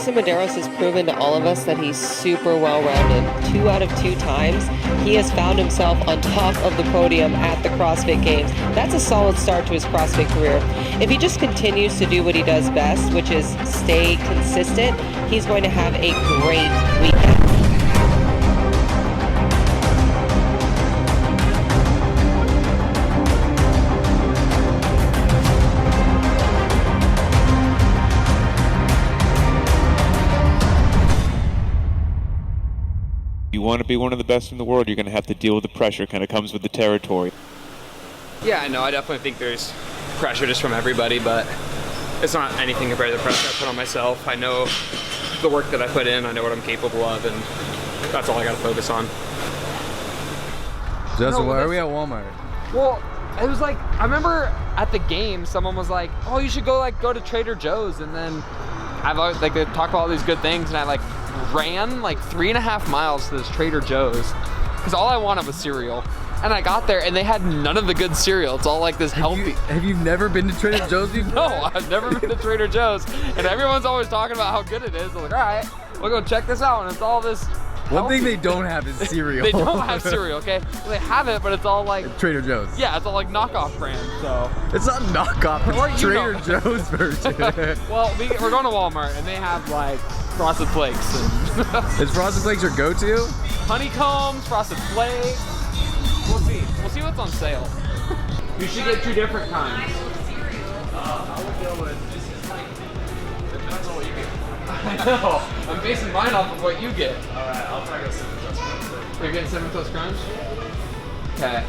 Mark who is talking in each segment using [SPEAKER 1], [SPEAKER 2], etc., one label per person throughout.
[SPEAKER 1] Jason Medeiros has proven to all of us that he's super well-rounded. 2 out of 2 times, he has found himself on top of the podium at the CrossFit Games. That's a solid start to his CrossFit career. If he just continues to do what he does best, which is stay consistent, he's going to have a great weekend.
[SPEAKER 2] You want to be one of the best in the world, you're going to have to deal with the pressure. Kind of comes with the territory.
[SPEAKER 3] Yeah, I know. I definitely think there's pressure just from everybody, but it's not anything compared to the pressure I put on myself. I know the work that I put in. I know what I'm capable of, and that's all I got to focus on.
[SPEAKER 4] Justin, why are we at Walmart?
[SPEAKER 3] Well, it was like, I remember at the game, someone was like, "Oh, you should go to Trader Joe's," and then I've always like they talk about all these good things, and I like ran like 3.5 miles to this Trader Joe's because all I wanted was cereal. And I got there and they had none of the good cereal. It's all like this healthy.
[SPEAKER 4] Have you never been to Trader Joe's before?
[SPEAKER 3] No, I've never been to Trader Joe's. And everyone's always talking about how good it is. I'm like, all right, we'll go check this out. And it's all this healthy.
[SPEAKER 4] One thing they don't have is cereal.
[SPEAKER 3] They don't have cereal, okay? Well, they have it, but it's all like
[SPEAKER 4] Trader Joe's.
[SPEAKER 3] Yeah, it's all like knockoff brand, so.
[SPEAKER 4] It's not knockoff, it's Trader Joe's version.
[SPEAKER 3] Well, we're going to Walmart and they have like Frosted Flakes. And
[SPEAKER 4] is Frosted Flakes your go-to?
[SPEAKER 3] Honeycombs, Frosted Flakes. We'll see. We'll see what's on sale. You should get 2 different kinds.
[SPEAKER 5] I would go with, depends on what you get.
[SPEAKER 3] I know. I'm basing mine off of what you get.
[SPEAKER 5] Alright, I'll try to go Cinnamon Toast Crunch.
[SPEAKER 3] You're getting Cinnamon Toast Crunch? Okay.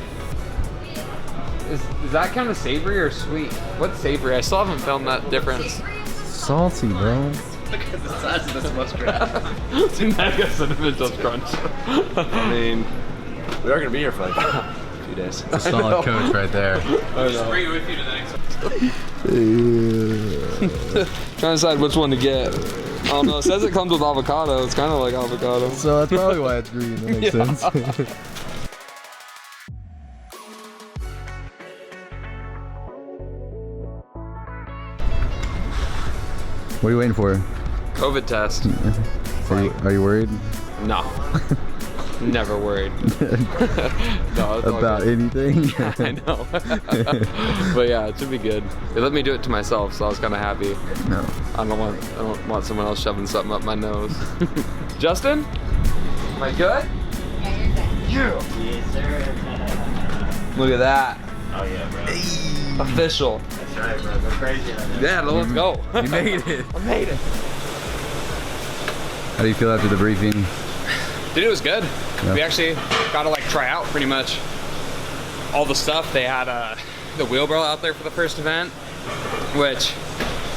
[SPEAKER 3] Is that kind of savory or sweet? What's savory? I still haven't found that difference.
[SPEAKER 4] Salty, bro.
[SPEAKER 5] Look at the size of this muskrat.
[SPEAKER 3] It's mega Cinnamon Toast Crunch.
[SPEAKER 5] I mean, we are going to be here for like 2 days.
[SPEAKER 4] A solid coach right there.
[SPEAKER 3] Just bring it with you to the next one. Trying to decide which one to get. I don't know. It says it comes with avocado. It's kind of like avocado.
[SPEAKER 4] So that's probably why it's green. That makes sense. What are you waiting for?
[SPEAKER 3] COVID test.
[SPEAKER 4] Are you worried?
[SPEAKER 3] No. Never worried. No,
[SPEAKER 4] about anything?
[SPEAKER 3] I know. But yeah, it should be good. They let me do it to myself, so I was kind of happy.
[SPEAKER 4] No.
[SPEAKER 3] I don't want someone else shoving something up my nose. Justin? Am I good?
[SPEAKER 6] Yeah, you're good.
[SPEAKER 3] Yeah.
[SPEAKER 6] Yes, sir.
[SPEAKER 3] Look at that.
[SPEAKER 6] Oh yeah, bro.
[SPEAKER 3] Official.
[SPEAKER 6] That's right, bro. Go crazy on that.
[SPEAKER 3] Yeah, let's go.
[SPEAKER 4] You made it.
[SPEAKER 3] I made it.
[SPEAKER 4] How do you feel after the briefing?
[SPEAKER 3] Dude, it was good.
[SPEAKER 4] Yeah.
[SPEAKER 3] We actually got to like try out pretty much all the stuff. They had the wheelbarrow out there for the first event, which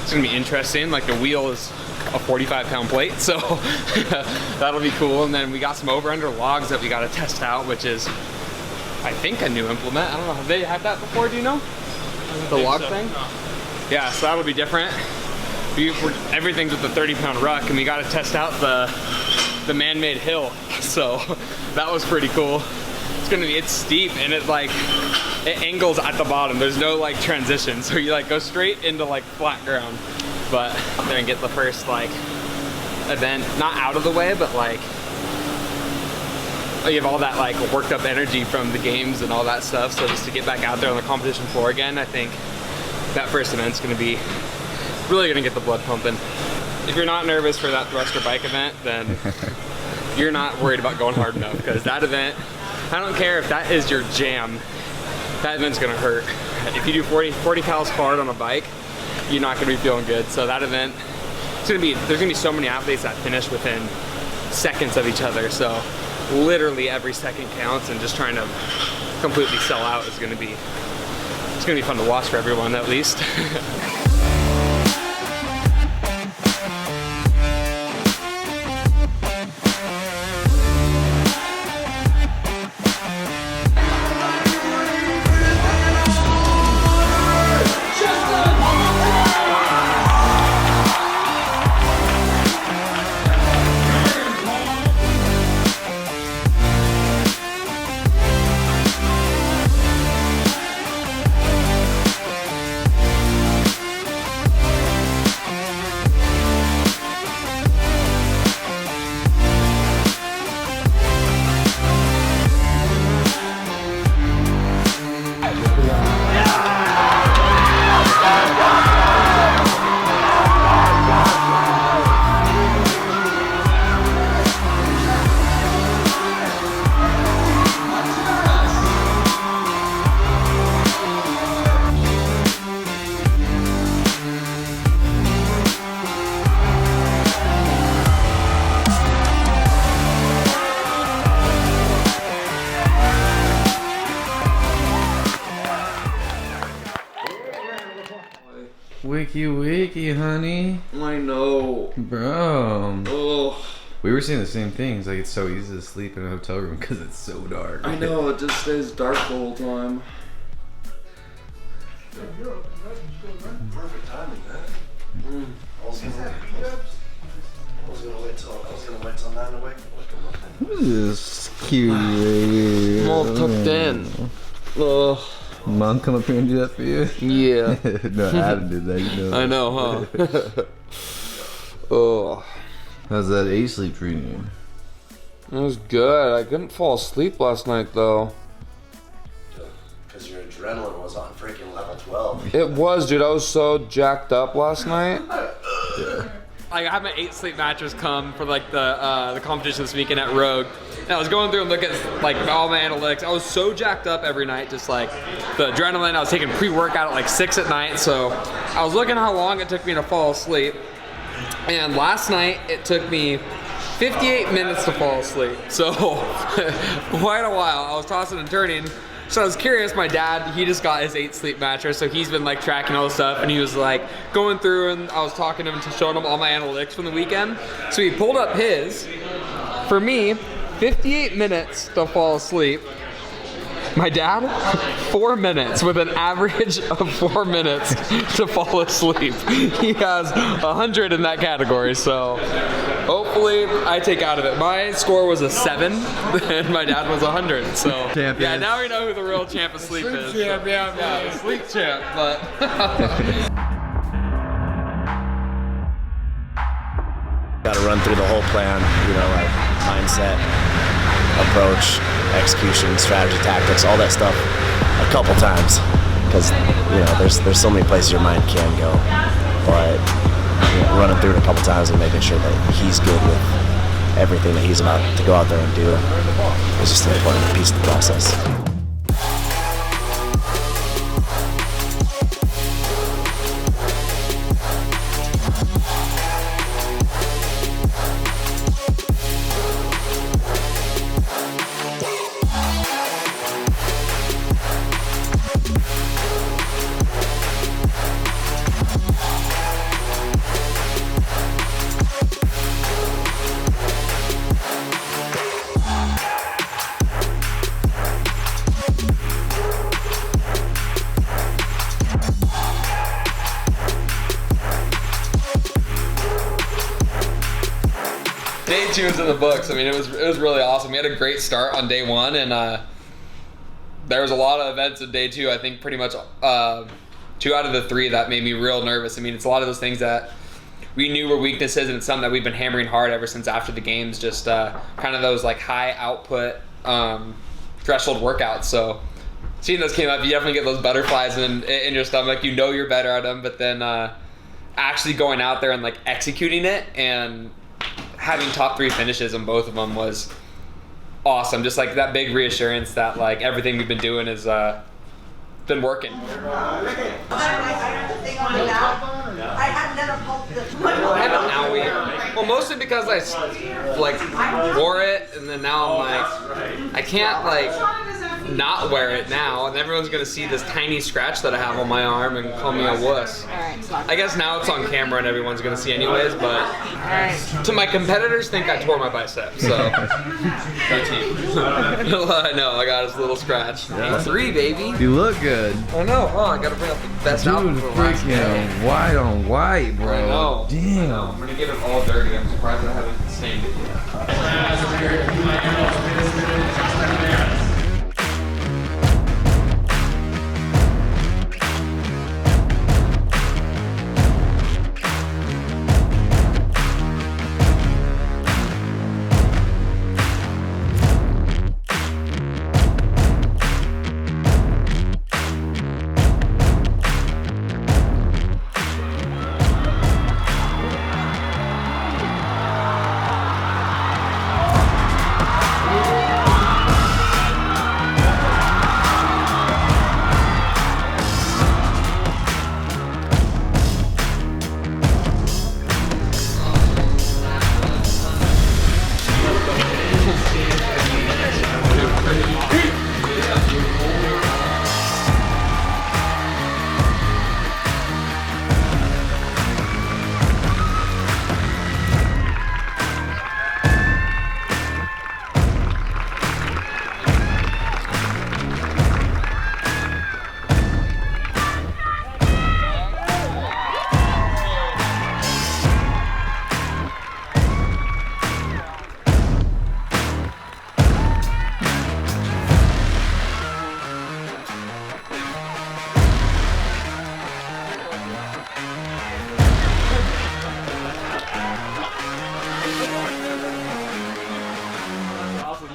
[SPEAKER 3] is gonna be interesting. Like the wheel is a 45-pound plate, so that'll be cool. And then we got some over-under logs that we got to test out, which is, I think, a new implement. I don't know. Have they had that before? Do you know? The log thing? No. Yeah, so that'll be different. Everything's with the 30-pound ruck, and we got to test out the man-made hill. So that was pretty cool. It's steep and it angles at the bottom. There's no like transition, so you like go straight into like flat ground. But then get the first like event not out of the way, but like you have all that like worked up energy from the games and all that stuff. So just to get back out there on the competition floor again, I think that first event's gonna be really gonna get the blood pumping. If you're not nervous for that thruster bike event, then you're not worried about going hard enough, because that event, I don't care if that is your jam, that event's gonna hurt. If you do 40 cals hard on a bike, you're not gonna be feeling good. So that event, there's gonna be so many athletes that finish within seconds of each other. So literally every second counts, and just trying to completely sell out is gonna be, it's gonna be fun to watch for everyone at least.
[SPEAKER 4] wiki, honey.
[SPEAKER 5] I know.
[SPEAKER 4] Bro.
[SPEAKER 5] Oh.
[SPEAKER 4] We were saying the same things. Like, it's so easy to sleep in a hotel room because it's so dark.
[SPEAKER 5] I know, it just stays dark the whole time.
[SPEAKER 6] Perfect timing, man. I was gonna wait till 9 to wake up.
[SPEAKER 4] This cute lady.
[SPEAKER 5] I'm all tucked in. Ugh.
[SPEAKER 4] Mom come up here and do that for you?
[SPEAKER 5] Yeah.
[SPEAKER 4] No, Adam did that. You know.
[SPEAKER 5] I know, huh? Oh.
[SPEAKER 4] How's that sleep treating you?
[SPEAKER 5] It was good. I couldn't fall asleep last night, though.
[SPEAKER 6] Because your adrenaline was on freaking level 12.
[SPEAKER 5] It was, dude. I was so jacked up last night.
[SPEAKER 3] I had my 8 sleep mattress come for like the competition this weekend at Rogue. And I was going through and looking at like all my analytics. I was so jacked up every night, just like the adrenaline. I was taking pre-workout at like 6 at night, so I was looking how long it took me to fall asleep. And last night it took me 58 minutes to fall asleep, so quite a while. I was tossing and turning. So I was curious, my dad, he just got his 8 sleep mattress, so he's been like tracking all the stuff, and he was like going through, and I was talking to him and showing him all my analytics from the weekend. So he pulled up his. For me, 58 minutes to fall asleep. My dad, 4 minutes, with an average of 4 minutes to fall asleep. He has 100 in that category, so hopefully I take out of it. My score was a 7, and my dad was 100, so
[SPEAKER 4] Champion.
[SPEAKER 3] yeah, now we know who the real champ of sleep is.
[SPEAKER 5] champ, yeah,
[SPEAKER 3] the sleep champ, but
[SPEAKER 6] Got to run through the whole plan, you know, like mindset, approach, execution, strategy, tactics, all that stuff a couple times, because you know there's so many places your mind can go, but you know, running through it a couple times and making sure that he's good with everything that he's about to go out there and do is just an important piece of the process.
[SPEAKER 3] Day 2 is in the books. I mean, it was really awesome. We had a great start on day 1, and there was a lot of events in day 2. I think pretty much 2 out of the 3 that made me real nervous. I mean, it's a lot of those things that we knew were weaknesses, and it's something that we've been hammering hard ever since after the games. Just kind of those like high output threshold workouts. So seeing those came up, you definitely get those butterflies in your stomach. You know you're better at them, but then actually going out there and like executing it and having top 3 finishes on both of them was awesome. Just like that big reassurance that like everything we've been doing has been working. I have an owie. Well, mostly because I like wore it, and then now I'm like, I can't like not wear it now, and everyone's gonna see this tiny scratch that I have on my arm and call me a wuss. I guess now it's on camera and everyone's gonna see anyways, but to my competitors think I tore my bicep, so that's you. I know, I got this little scratch.
[SPEAKER 4] Yeah.
[SPEAKER 3] 3, baby.
[SPEAKER 4] You look good.
[SPEAKER 3] I know, huh? I gotta bring up the best outfit
[SPEAKER 4] Dude,
[SPEAKER 3] for the last day.
[SPEAKER 4] freaking white on white, bro.
[SPEAKER 3] I know.
[SPEAKER 4] Damn.
[SPEAKER 3] I'm gonna get it all dirty. I'm surprised I haven't stained it yet.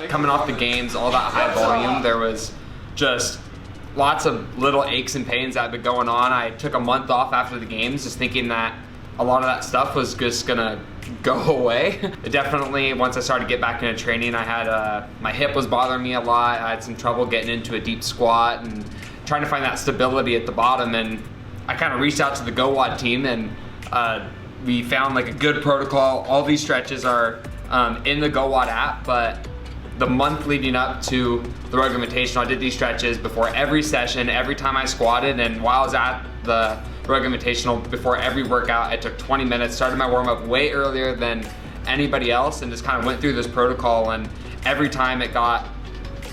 [SPEAKER 3] Coming off the games, all that high volume, there was just lots of little aches and pains that had been going on. I took a month off after the games just thinking that a lot of that stuff was just gonna go away. Definitely, once I started to get back into training, I had my hip was bothering me a lot. I had some trouble getting into a deep squat and trying to find that stability at the bottom. And I kind of reached out to the Gowat team, and we found like a good protocol. All these stretches are in the Gowat app, but the month leading up to the Rogue Invitational, I did these stretches before every session, every time I squatted, and while I was at the Rogue Invitational, before every workout, I took 20 minutes, started my warm-up way earlier than anybody else, and just kind of went through this protocol, and every time it got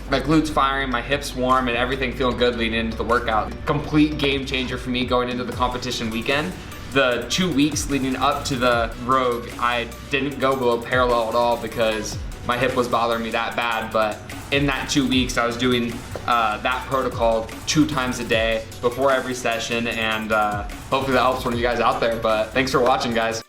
[SPEAKER 3] my glutes firing, my hips warm, and everything feeling good leading into the workout. Complete game changer for me going into the competition weekend. The 2 weeks leading up to the Rogue, I didn't go below parallel at all because my hip was bothering me that bad, but in that 2 weeks I was doing that protocol 2 times a day before every session, and hopefully that helps one of you guys out there. But thanks for watching, guys.